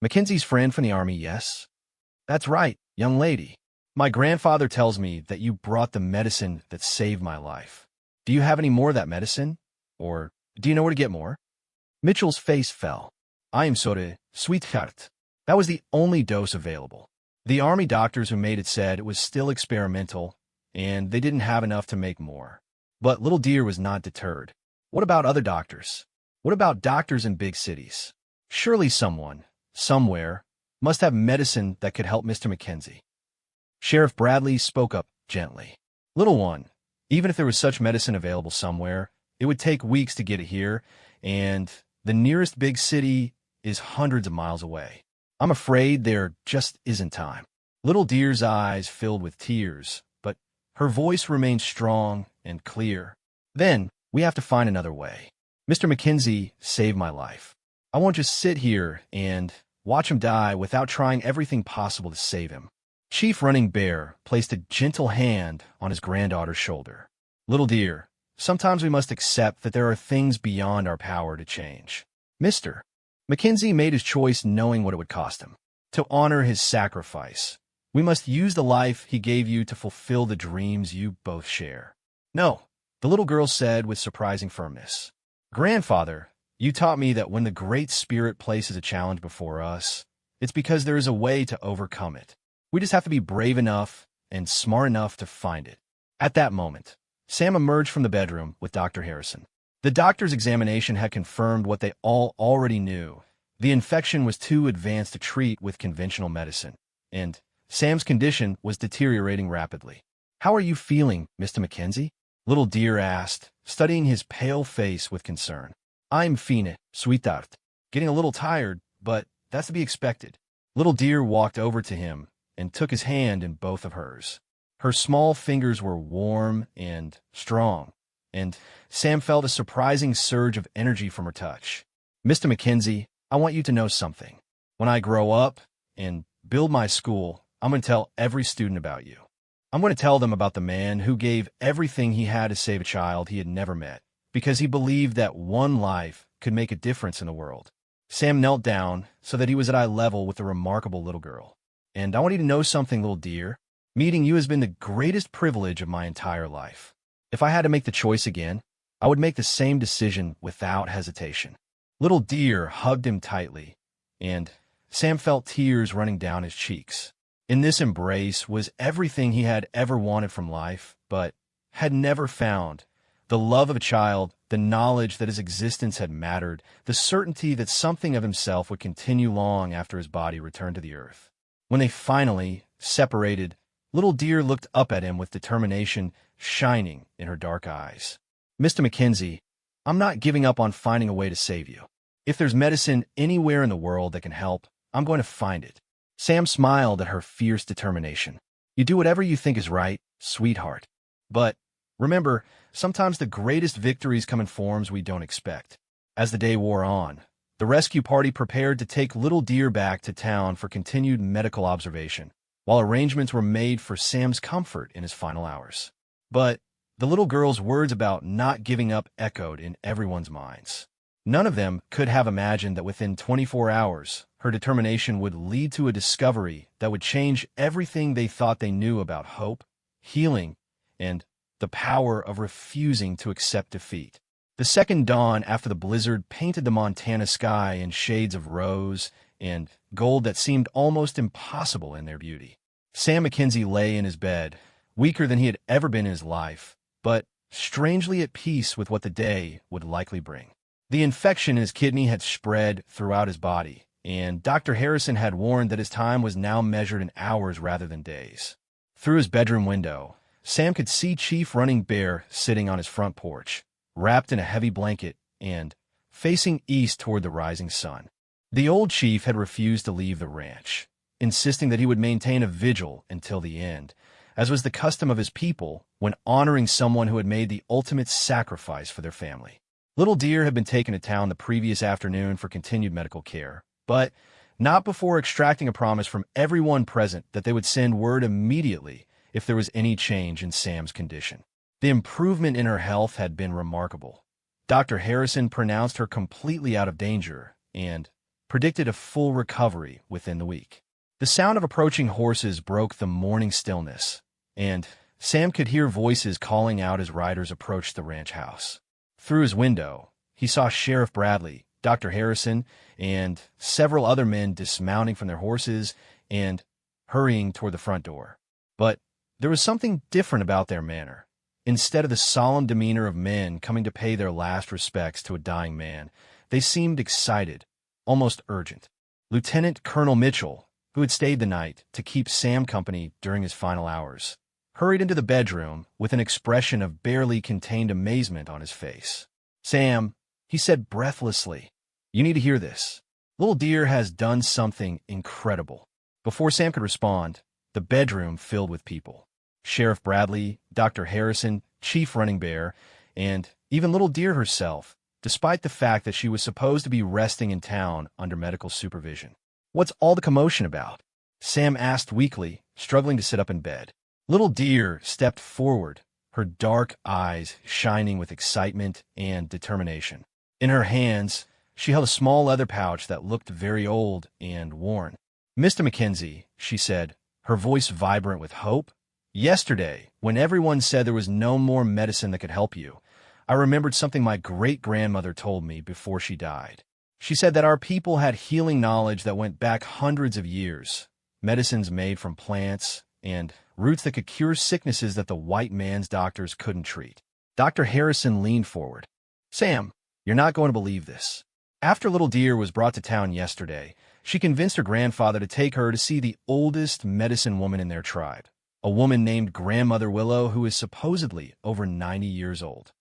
Mackenzie's friend from the Army, yes? That's right, young lady. My grandfather tells me that you brought the medicine that saved my life. Do you have any more of that medicine? Or do you know where to get more? Mitchell's face fell. I am sorry, sweetheart. That was the only dose available. The Army doctors who made it said it was still experimental, and they didn't have enough to make more. But little dear was not deterred. What about other doctors? What about doctors in big cities? Surely someone, somewhere, must have medicine that could help Mr. Mackenzie. Sheriff Bradley spoke up gently. Little one, even if there was such medicine available somewhere, it would take weeks to get it here, and the nearest big city is hundreds of miles away. I'm afraid there just isn't time. Little dear's eyes filled with tears, but her voice remained strong and clear. Then, we have to find another way. Mr. Mackenzie saved my life. I won't just sit here and watch him die without trying everything possible to save him. Chief Running Bear placed a gentle hand on his granddaughter's shoulder. Little dear, sometimes we must accept that there are things beyond our power to change. Mr. Mackenzie made his choice knowing what it would cost him. To honor his sacrifice, we must use the life he gave you to fulfill the dreams you both share. No, the little girl said with surprising firmness. Grandfather, you taught me that when the Great Spirit places a challenge before us, it's because there is a way to overcome it. We just have to be brave enough and smart enough to find it. At that moment, Sam emerged from the bedroom with Dr. Harrison. The doctor's examination had confirmed what they all already knew. The infection was too advanced to treat with conventional medicine, and Sam's condition was deteriorating rapidly. How are you feeling, Mr. Mackenzie? Little dear asked, studying his pale face with concern. I'm fine, sweetheart. Getting a little tired, but that's to be expected. Little dear walked over to him and took his hand in both of hers. Her small fingers were warm and strong, and Sam felt a surprising surge of energy from her touch. Mr. Mackenzie, I want you to know something. When I grow up and build my school, I'm going to tell every student about you. I'm going to tell them about the man who gave everything he had to save a child he had never met, because he believed that one life could make a difference in the world. Sam knelt down so that he was at eye level with the remarkable little girl. And I want you to know something, little dear. Meeting you has been the greatest privilege of my entire life. If I had to make the choice again, I would make the same decision without hesitation. Little dear hugged him tightly, and Sam felt tears running down his cheeks. In this embrace was everything he had ever wanted from life, but had never found. The love of a child, the knowledge that his existence had mattered, the certainty that something of himself would continue long after his body returned to the earth. When they finally separated, Little Deer looked up at him with determination shining in her dark eyes. "Mr. Mackenzie, I'm not giving up on finding a way to save you. If there's medicine anywhere in the world that can help, I'm going to find it." Sam smiled at her fierce determination. "You do whatever you think is right, sweetheart. But remember, sometimes the greatest victories come in forms we don't expect." As the day wore on, the rescue party prepared to take Little Deer back to town for continued medical observation, while arrangements were made for Sam's comfort in his final hours. But the little girl's words about not giving up echoed in everyone's minds. None of them could have imagined that within 24 hours, her determination would lead to a discovery that would change everything they thought they knew about hope, healing, and the power of refusing to accept defeat. The second dawn after the blizzard painted the Montana sky in shades of rose and gold that seemed almost impossible in their beauty. Sam Mackenzie lay in his bed, weaker than he had ever been in his life, but strangely at peace with what the day would likely bring. The infection in his kidney had spread throughout his body, and Dr. Harrison had warned that his time was now measured in hours rather than days. Through his bedroom window, Sam could see Chief Running Bear sitting on his front porch, wrapped in a heavy blanket and facing east toward the rising sun. The old chief had refused to leave the ranch, insisting that he would maintain a vigil until the end, as was the custom of his people when honoring someone who had made the ultimate sacrifice for their family. Little Deer had been taken to town the previous afternoon for continued medical care, but not before extracting a promise from everyone present that they would send word immediately if there was any change in Sam's condition. The improvement in her health had been remarkable. Dr. Harrison pronounced her completely out of danger and predicted a full recovery within the week. The sound of approaching horses broke the morning stillness, and Sam could hear voices calling out as riders approached the ranch house. Through his window, he saw Sheriff Bradley, Dr. Harrison, and several other men dismounting from their horses and hurrying toward the front door. But there was something different about their manner. Instead of the solemn demeanor of men coming to pay their last respects to a dying man, they seemed excited, almost urgent. Lieutenant Colonel Mitchell, who had stayed the night to keep Sam company during his final hours, hurried into the bedroom with an expression of barely contained amazement on his face. "Sam," he said breathlessly, "you need to hear this. Little Deer has done something incredible." Before Sam could respond, the bedroom filled with people. Sheriff Bradley, Dr. Harrison, Chief Running Bear, and even Little Deer herself, despite the fact that she was supposed to be resting in town under medical supervision. "What's all the commotion about?" Sam asked weakly, struggling to sit up in bed. Little Deer stepped forward, her dark eyes shining with excitement and determination. In her hands, she held a small leather pouch that looked very old and worn. "Mr. Mackenzie," she said, her voice vibrant with hope, "yesterday, when everyone said there was no more medicine that could help you, I remembered something my great-grandmother told me before she died. She said that our people had healing knowledge that went back hundreds of years, medicines made from plants, and roots that could cure sicknesses that the white man's doctors couldn't treat." Dr. Harrison leaned forward. "Sam, you're not going to believe this. After Little Deer was brought to town yesterday, she convinced her grandfather to take her to see the oldest medicine woman in their tribe, a woman named Grandmother Willow who is supposedly over 90 years old.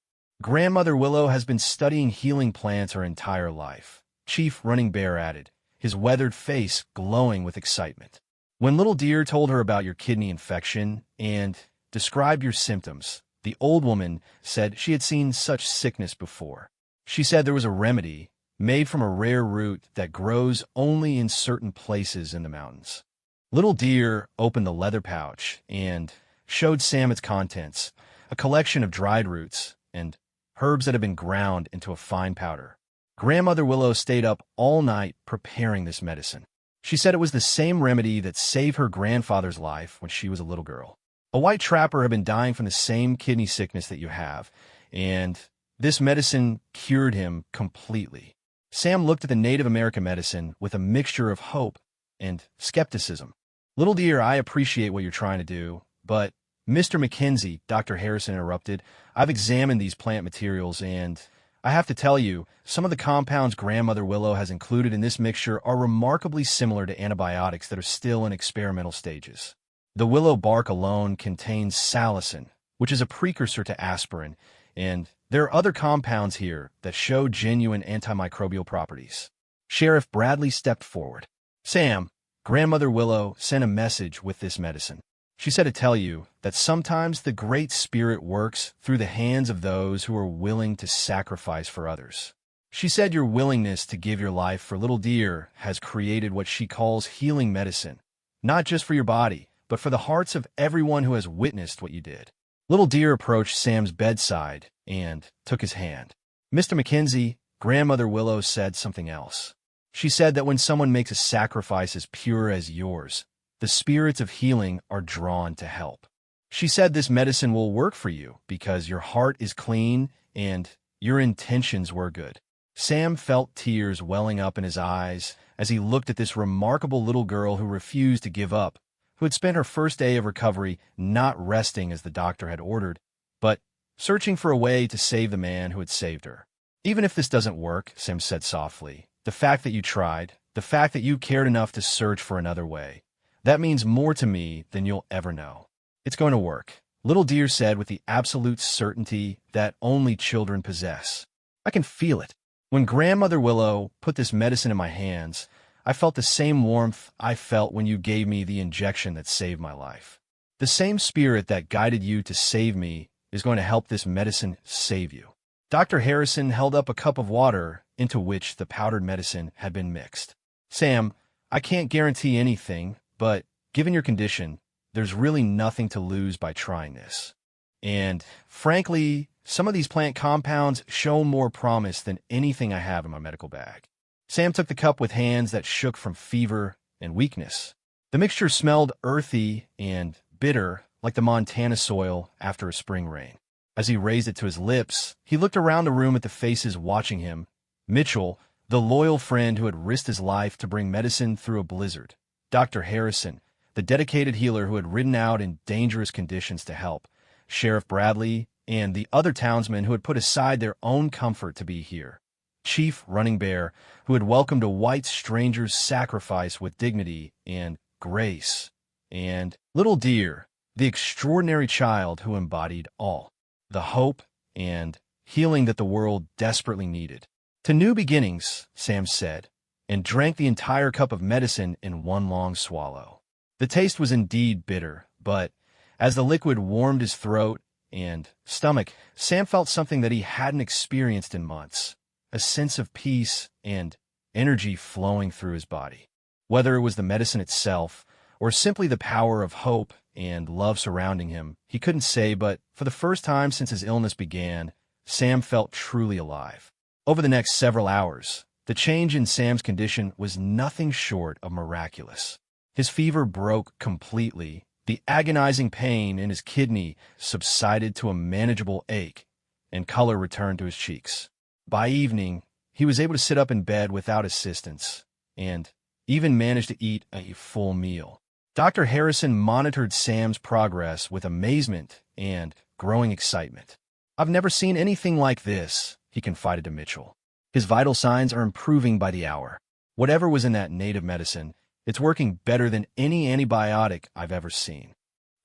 Grandmother Willow has been studying healing plants her entire life," Chief Running Bear added, his weathered face glowing with excitement. "When Little Deer told her about your kidney infection and described your symptoms, the old woman said she had seen such sickness before. She said there was a remedy made from a rare root that grows only in certain places in the mountains." Little Deer opened the leather pouch and showed Sam its contents, a collection of dried roots and herbs that had been ground into a fine powder. Grandmother Willow stayed up all night preparing this medicine. She said it was the same remedy that saved her grandfather's life when she was a little girl. A white trapper had been dying from the same kidney sickness that you have, and this medicine cured him completely. Sam looked at the Native American medicine with a mixture of hope and skepticism. "Little Deer, I appreciate what you're trying to do, but Mr. Mackenzie, Dr. Harrison interrupted, I've examined these plant materials and I have to tell you, some of the compounds Grandmother Willow has included in this mixture are remarkably similar to antibiotics that are still in experimental stages. The willow bark alone contains salicin, which is a precursor to aspirin, and there are other compounds here that show genuine antimicrobial properties. Sheriff Bradley stepped forward. Sam, Grandmother Willow sent a message with this medicine. She said to tell you that sometimes the Great Spirit works through the hands of those who are willing to sacrifice for others. She said your willingness to give your life for little deer has created what she calls healing medicine, not just for your body, but for the hearts of everyone who has witnessed what you did. Little deer approached Sam's bedside and took his hand. Mr. Mackenzie, Grandmother Willow said something else. She said that when someone makes a sacrifice as pure as yours, the spirits of healing are drawn to help. She said this medicine will work for you because your heart is clean and your intentions were good. Sam felt tears welling up in his eyes as he looked at this remarkable little girl who refused to give up, who had spent her first day of recovery not resting as the doctor had ordered, but searching for a way to save the man who had saved her. Even if this doesn't work, Sam said softly, the fact that you tried, the fact that you cared enough to search for another way, that means more to me than you'll ever know. It's going to work, Little Deer said with the absolute certainty that only children possess. I can feel it. When Grandmother Willow put this medicine in my hands, I felt the same warmth I felt when you gave me the injection that saved my life. The same spirit that guided you to save me is going to help this medicine save you. Dr. Harrison held up a cup of water into which the powdered medicine had been mixed. Sam, I can't guarantee anything, but given your condition, there's really nothing to lose by trying this. And frankly, some of these plant compounds show more promise than anything I have in my medical bag. Sam took the cup with hands that shook from fever and weakness. The mixture smelled earthy and bitter, like the Montana soil after a spring rain. As he raised it to his lips, he looked around the room at the faces watching him. Mitchell, the loyal friend who had risked his life to bring medicine through a blizzard. Dr. Harrison, the dedicated healer who had ridden out in dangerous conditions to help. Sheriff Bradley, and the other townsmen who had put aside their own comfort to be here. Chief Running Bear, who had welcomed a white stranger's sacrifice with dignity and grace. And Little Deer, the extraordinary child who embodied all. The hope and healing that the world desperately needed. To new beginnings, Sam said, and drank the entire cup of medicine in one long swallow. The taste was indeed bitter, but as the liquid warmed his throat and stomach, Sam felt something that he hadn't experienced in months, a sense of peace and energy flowing through his body. Whether it was the medicine itself or simply the power of hope and love surrounding him, he couldn't say, but for the first time since his illness began, Sam felt truly alive. Over the next several hours, the change in Sam's condition was nothing short of miraculous. His fever broke completely. The agonizing pain in his kidney subsided to a manageable ache, and color returned to his cheeks. By evening, he was able to sit up in bed without assistance, and even managed to eat a full meal. Dr. Harrison monitored Sam's progress with amazement and growing excitement. I've never seen anything like this, he confided to Mitchell. His vital signs are improving by the hour. Whatever was in that native medicine, it's working better than any antibiotic I've ever seen.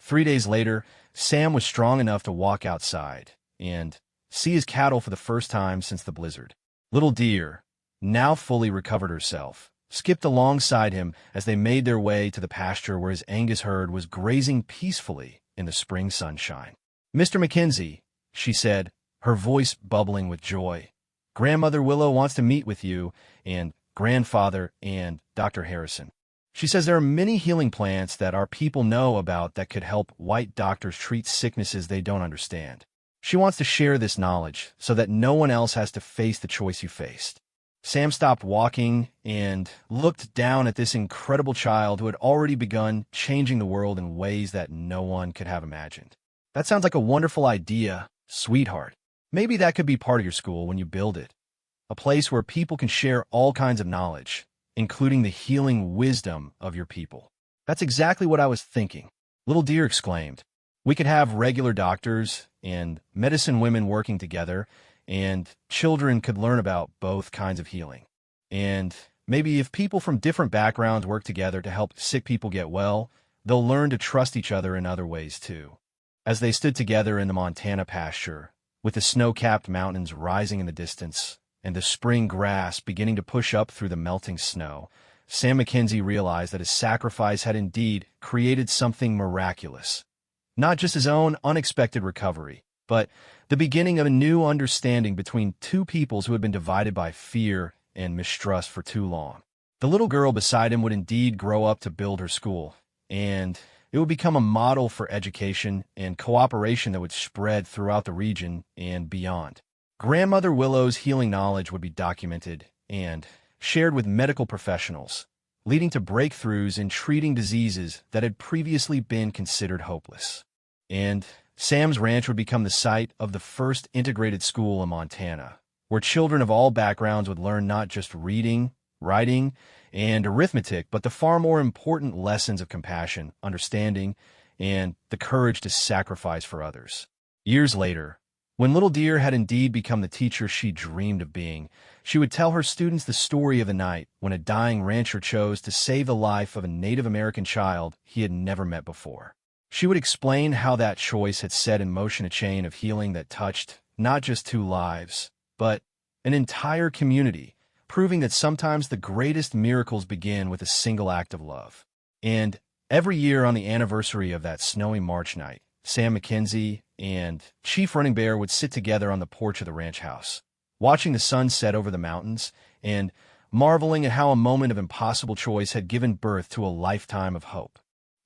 3 days later, Sam was strong enough to walk outside and see his cattle for the first time since the blizzard. Little Deer, now fully recovered herself, skipped alongside him as they made their way to the pasture where his Angus herd was grazing peacefully in the spring sunshine. Mr. Mackenzie, she said, her voice bubbling with joy, Grandmother Willow wants to meet with you and Grandfather and Dr. Harrison. She says there are many healing plants that our people know about that could help white doctors treat sicknesses they don't understand. She wants to share this knowledge so that no one else has to face the choice you faced. Sam stopped walking and looked down at this incredible child who had already begun changing the world in ways that no one could have imagined. That sounds like a wonderful idea, sweetheart. Maybe that could be part of your school when you build it. A place where people can share all kinds of knowledge, including the healing wisdom of your people. That's exactly what I was thinking, Little Deer exclaimed. We could have regular doctors and medicine women working together, and children could learn about both kinds of healing. And maybe if people from different backgrounds work together to help sick people get well, they'll learn to trust each other in other ways too. As they stood together in the Montana pasture, with the snow-capped mountains rising in the distance and the spring grass beginning to push up through the melting snow, Sam Mackenzie realized that his sacrifice had indeed created something miraculous. Not just his own unexpected recovery, but the beginning of a new understanding between two peoples who had been divided by fear and mistrust for too long. The little girl beside him would indeed grow up to build her school, and it would become a model for education and cooperation that would spread throughout the region and beyond. Grandmother Willow's healing knowledge would be documented and shared with medical professionals, leading to breakthroughs in treating diseases that had previously been considered hopeless. And Sam's ranch would become the site of the first integrated school in Montana, where children of all backgrounds would learn not just reading, writing, and arithmetic, but the far more important lessons of compassion, understanding, and the courage to sacrifice for others. Years later, when Little Deer had indeed become the teacher she dreamed of being, she would tell her students the story of the night when a dying rancher chose to save the life of a Native American child he had never met before. She would explain how that choice had set in motion a chain of healing that touched not just two lives, but an entire community, proving that sometimes the greatest miracles begin with a single act of love. And every year on the anniversary of that snowy March night, Sam Mackenzie and Chief Running Bear would sit together on the porch of the ranch house, watching the sun set over the mountains and marveling at how a moment of impossible choice had given birth to a lifetime of hope.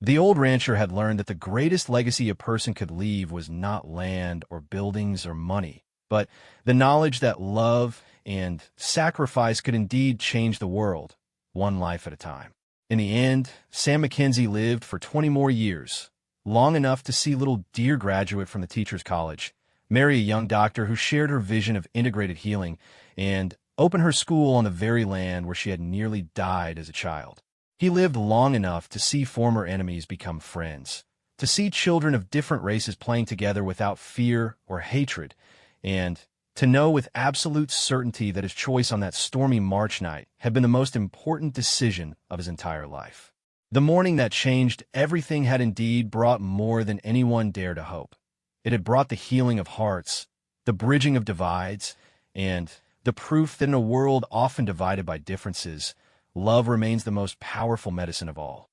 The old rancher had learned that the greatest legacy a person could leave was not land or buildings or money, but the knowledge that love and sacrifice could indeed change the world, one life at a time. In the end, Sam Mackenzie lived for 20 more years, long enough to see Little Deer graduate from the Teachers College, marry a young doctor who shared her vision of integrated healing, and open her school on the very land where she had nearly died as a child. He lived long enough to see former enemies become friends, to see children of different races playing together without fear or hatred, and to know with absolute certainty that his choice on that stormy March night had been the most important decision of his entire life. The morning that changed everything had indeed brought more than anyone dared to hope. It had brought the healing of hearts, the bridging of divides, and the proof that in a world often divided by differences, love remains the most powerful medicine of all.